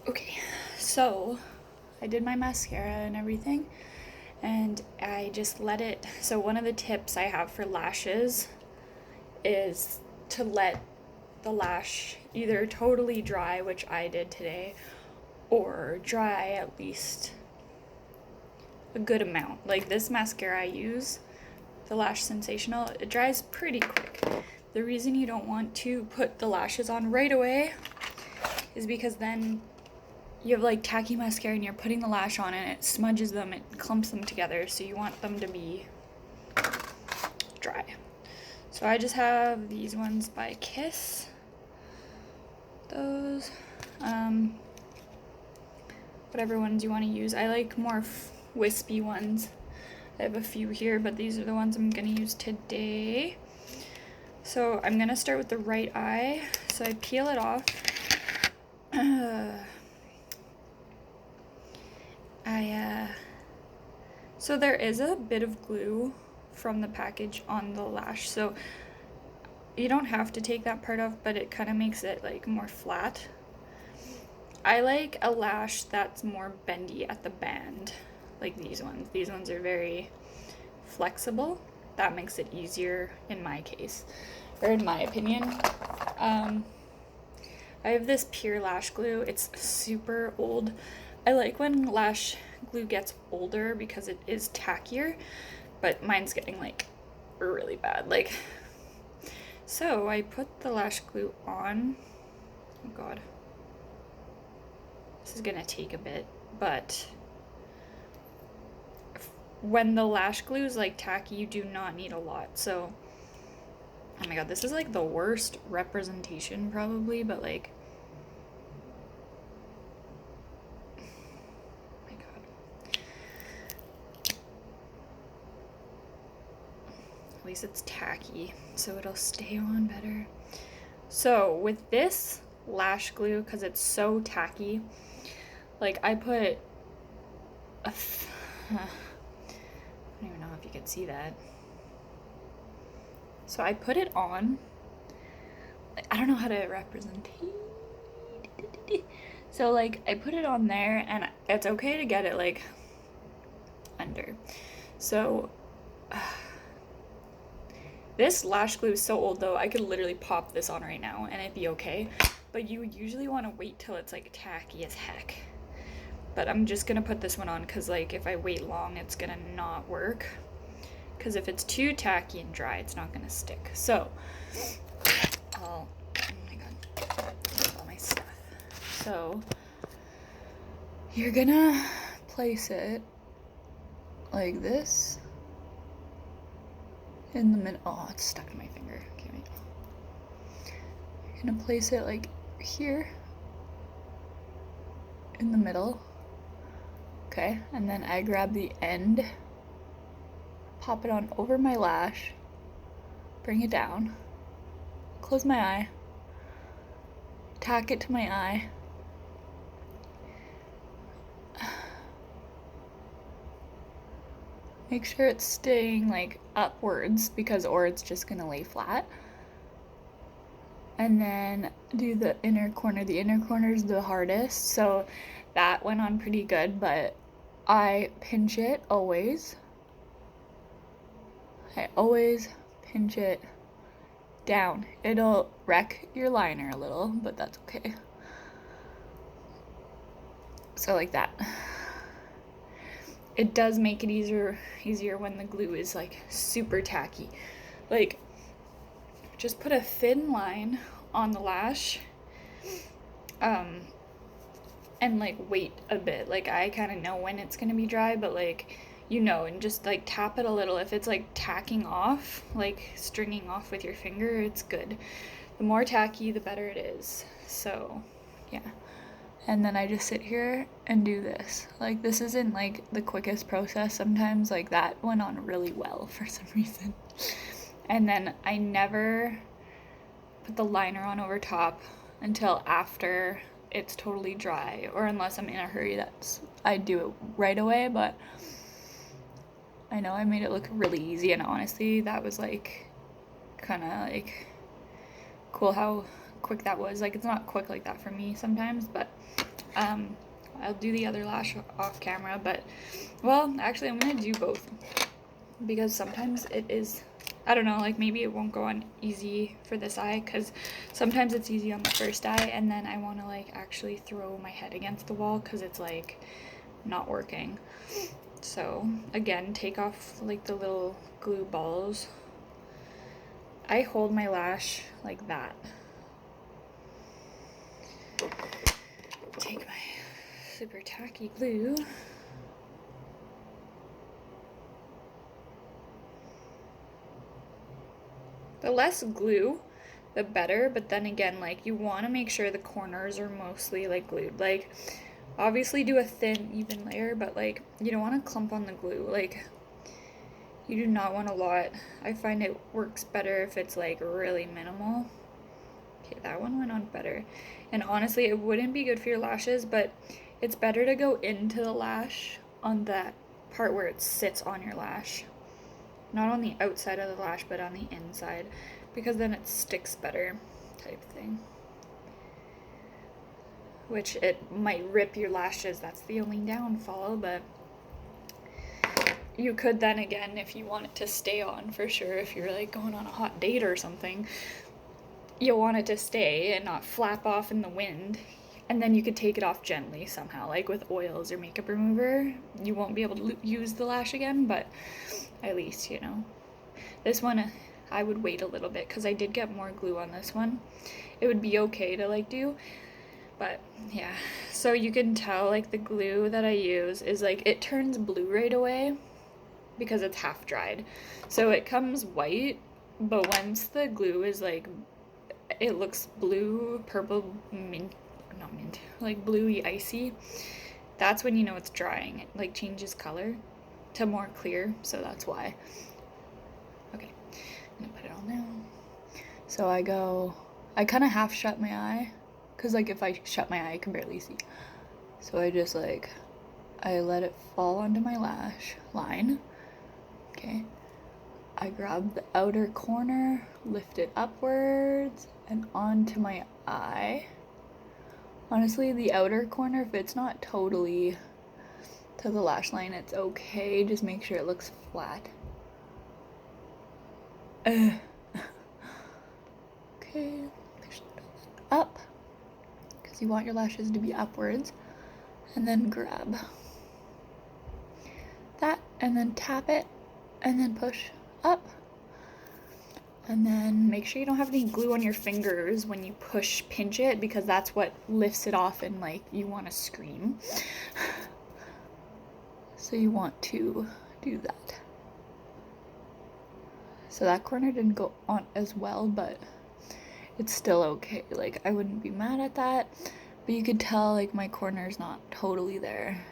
Okay, so I did my mascara and everything, and I just let it. So, one of the tips I have for lashes is to let the lash either totally dry, which I did today, or dry at least a good amount. Like this mascara I use, the Lash Sensational, it dries pretty quick. The reason you don't want to put the lashes on right away is because then you have like tacky mascara and you're putting the lash on and it smudges them, it clumps them together, so you want them to be dry. So I just have these ones by Kiss. Those. Whatever ones you want to use. I like more wispy ones. I have a few here, but these are the ones I'm going to use today. So I'm going to start with the right eye. So I peel it off. So there is a bit of glue from the package on the lash, so you don't have to take that part off, but it kind of makes it like more flat. I like a lash that's more bendy at the band, like these ones. These ones are very flexible. That makes it easier in my case, or in my opinion. I have this Pure Lash Glue. It's super old. I like when lash glue gets older because it is tackier, but mine's getting like really bad. Like, so I put the lash glue on. Oh god. This is gonna take a bit, but when the lash glue is like tacky, you do not need a lot. So, oh my god, this is like the worst representation probably, but like, oh my god. At least it's tacky, so it'll stay on better. So with this lash glue, because it's so tacky, like I put I don't even know if you can see that. So I put it on. I don't know how to represent. So like I put it on there, and it's okay to get it like under. So this lash glue is so old though, I could literally pop this on right now and it'd be okay. But you usually want to wait till it's like tacky as heck. But I'm just gonna put this one on because like if I wait long, it's gonna not work. Because if it's too tacky and dry, it's not gonna stick. So, oh my god, all my stuff. So, you're gonna place it like this in the middle. Oh, it's stuck in my finger. Okay, wait. You're gonna place it like here in the middle. Okay, and then I grab the end, pop it on over my lash, bring it down, close my eye, tack it to my eye, make sure it's staying like upwards or it's just gonna lay flat. And then do the inner corner. The inner corner is the hardest, so that went on pretty good, but I pinch it always. I always pinch it down. It'll wreck your liner a little, but that's okay. So like that. It does make it easier when the glue is like super tacky. Like, just put a thin line on the lash, and like wait a bit. Like I kind of know when it's gonna be dry, but like and just like tap it a little. If it's like tacking off, like stringing off with your finger, it's good. The more tacky, the better it is. So, yeah. And then I just sit here and do this. Like this isn't like the quickest process. Sometimes like that went on really well for some reason. And then I never put the liner on over top until after it's totally dry, or unless I'm in a hurry, I do it right away. But I know I made it look really easy, and honestly that was like kind of like cool how quick that was. Like it's not quick like that for me sometimes, but I'll do the other lash off camera, but, well, actually I'm gonna do both, because sometimes it is, I don't know, like maybe it won't go on easy for this eye, because sometimes it's easy on the first eye, and then I want to like actually throw my head against the wall because it's like not working. So again, take off like the little glue balls. I hold my lash like that. Take my super tacky glue. The less glue, the better, but then again, like, you want to make sure the corners are mostly like glued. Like, obviously do a thin, even layer, but like, you don't want to clump on the glue. Like, you do not want a lot. I find it works better if it's like really minimal. Okay, that one went on better. And honestly, it wouldn't be good for your lashes, but it's better to go into the lash on that part where it sits on your lash. Not on the outside of the lash, but on the inside, because then it sticks better, type thing. Which it might rip your lashes, that's the only downfall, but you could then again, if you want it to stay on for sure, if you're like going on a hot date or something, you'll want it to stay and not flap off in the wind. And then you could take it off gently somehow, like with oils or makeup remover. You won't be able to use the lash again, but at least, you know. This one, I would wait a little bit because I did get more glue on this one. It would be okay to like do, but yeah. So you can tell like the glue that I use is like, it turns blue right away because it's half dried. So it comes white, but once the glue is like, it looks blue, purple, mint, not mint, like bluey icy, that's when you know it's drying. It like changes color to more clear, so that's why. Okay, I'm gonna put it on now. So I kind of half shut my eye, because like if I shut my eye I can barely see. So I just like, I let it fall onto my lash line. Okay, I grab the outer corner, lift it upwards and onto my eye. Honestly, the outer corner, if it's not totally to the lash line, it's okay. Just make sure it looks flat. Okay, push it up, because you want your lashes to be upwards. And then grab that, and then tap it, and then push up. And then make sure you don't have any glue on your fingers when you pinch it, because that's what lifts it off and like you want to scream. So you want to do that. So that corner didn't go on as well, but it's still okay. Like, I wouldn't be mad at that, but you could tell like my corner's not totally there.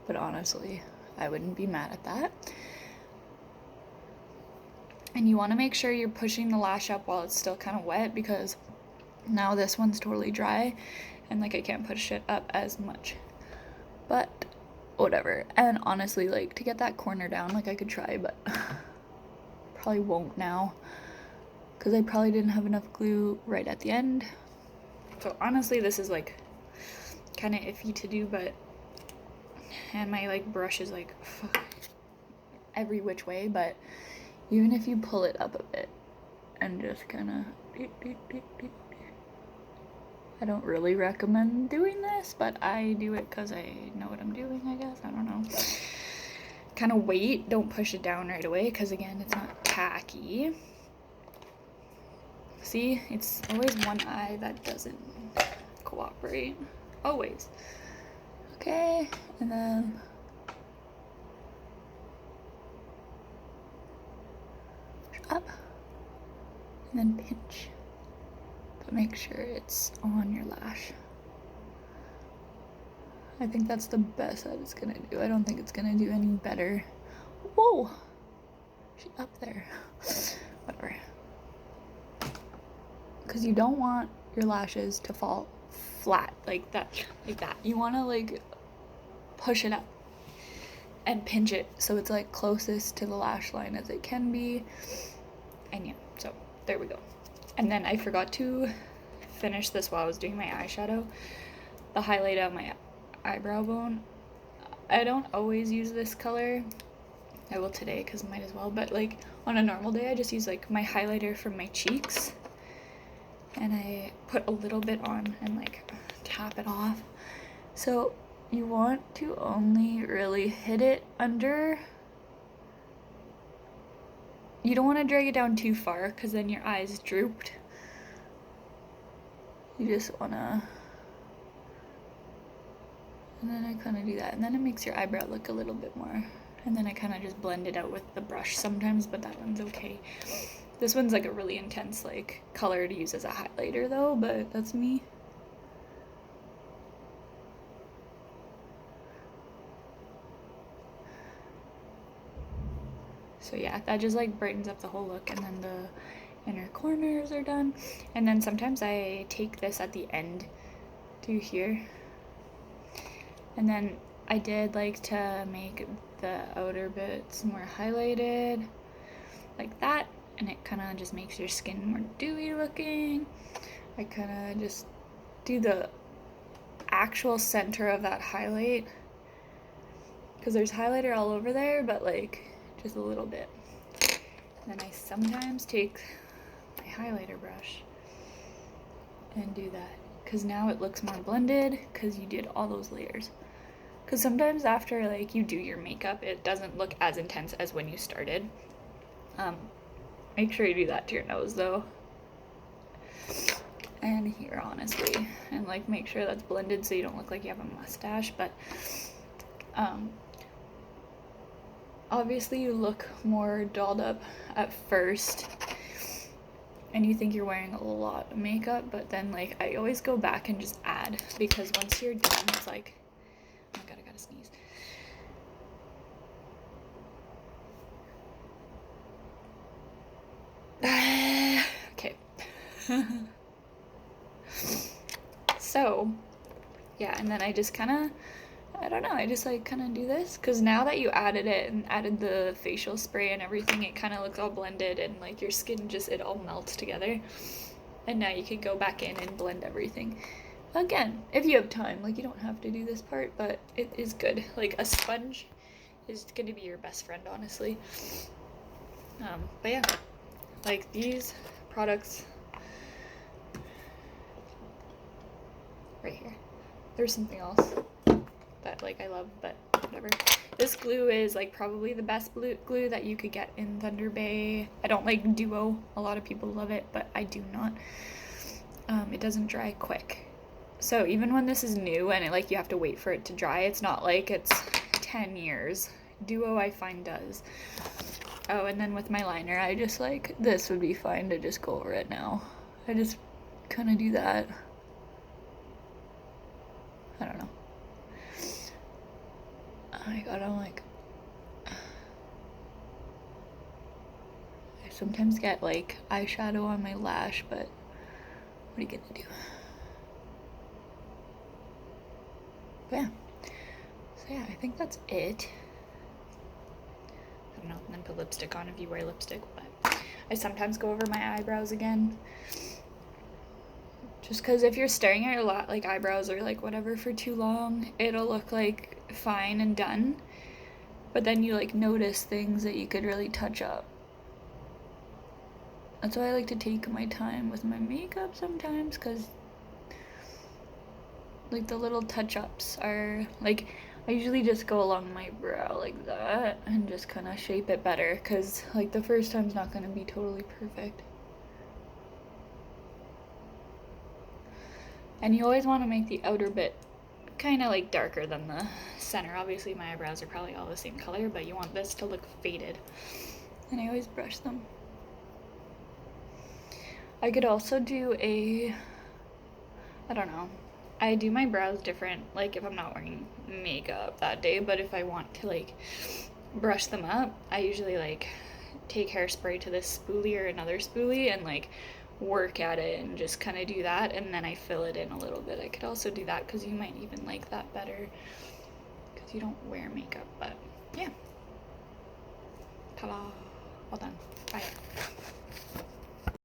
But honestly, I wouldn't be mad at that. And you want to make sure you're pushing the lash up while it's still kind of wet, because now this one's totally dry and like I can't push it up as much. But whatever. And honestly, like, to get that corner down, like, I could try, but probably won't now, because I probably didn't have enough glue right at the end. So honestly, this is like kind of iffy to do, but, and my like brush is like every which way, but even if you pull it up a bit and just kind of, I don't really recommend doing this, but I do it because I know what I'm doing, I guess. I don't know. Kind of wait, don't push it down right away, because again, it's not tacky. See, it's always one eye that doesn't cooperate. Always. Okay, and then up, and then pinch. But make sure it's on your lash. I think that's the best that it's gonna do. I don't think it's gonna do any better. Whoa! She's up there. Whatever. Because you don't want your lashes to fall flat like that. You want to like push it up and pinch it so it's like closest to the lash line as it can be. And yeah, so there we go. And then I forgot to finish this while I was doing my eyeshadow. The highlight on my eyebrow bone. I don't always use this color. I will today because I might as well. But like on a normal day, I just use like my highlighter from my cheeks. And I put a little bit on and like tap it off. So you want to only really hit it under. You don't want to drag it down too far because then your eyes drooped. You just want to, and then I kind of do that, and then it makes your eyebrow look a little bit more, and then I kind of just blend it out with the brush sometimes, but that one's okay. This one's like a really intense like color to use as a highlighter though, but that's me. So yeah, that just like brightens up the whole look, and then the inner corners are done. And then sometimes I take this at the end to here. And then I did like to make the outer bits more highlighted, like that, and it kind of just makes your skin more dewy looking. I kind of just do the actual center of that highlight, because there's highlighter all over there, but like just a little bit. And then I sometimes take my highlighter brush and do that, because now it looks more blended because you did all those layers. Because sometimes after like you do your makeup, it doesn't look as intense as when you started. Make sure you do that to your nose though, and here honestly, and like make sure that's blended so you don't look like you have a mustache. But obviously you look more dolled up at first and you think you're wearing a lot of makeup, but then like I always go back and just add, because once you're done it's like, oh my god, I gotta sneeze. Okay. So yeah, and then I just kind of, I don't know, I just like kind of do this, because now that you added it and added the facial spray and everything, it kind of looks all blended, and like your skin just, it all melts together. And now you can go back in and blend everything again if you have time. Like you don't have to do this part, but it is good. Like a sponge is going to be your best friend, honestly. But yeah, like these products right here, there's something else that like I love, but whatever. This glue is like probably the best glue that you could get in Thunder Bay. I don't like Duo. A lot of people love it, but I do not. It doesn't dry quick. So even when this is new and it, like you have to wait for it to dry, it's not like it's 10 years. Duo I find does. Oh, and then with my liner, I just like, this would be fine to just go over it now. I just kind of do that. I don't know. Oh my god, I'm like, I sometimes get like eyeshadow on my lash, but what are you gonna do? But yeah, so yeah, I think that's it. I don't know, and then put lipstick on if you wear lipstick, but I sometimes go over my eyebrows again. Just because if you're staring at your like eyebrows or like whatever for too long, it'll look like fine and done, but then you like notice things that you could really touch up. That's why I like to take my time with my makeup sometimes, because like the little touch-ups are like, I usually just go along my brow like that and just kind of shape it better, because like the first time's not going to be totally perfect. And you always want to make the outer bit kind of like darker than the center. Obviously my eyebrows are probably all the same color, but you want this to look faded. And I always brush them. I could also do a, I don't know, I do my brows different, like if I'm not wearing makeup that day, but if I want to like brush them up, I usually like take hairspray to this spoolie or another spoolie and like work at it and just kind of do that, and then I fill it in a little bit. I could also do that because you might even like that better because you don't wear makeup. But yeah, ta-da, all done. Bye.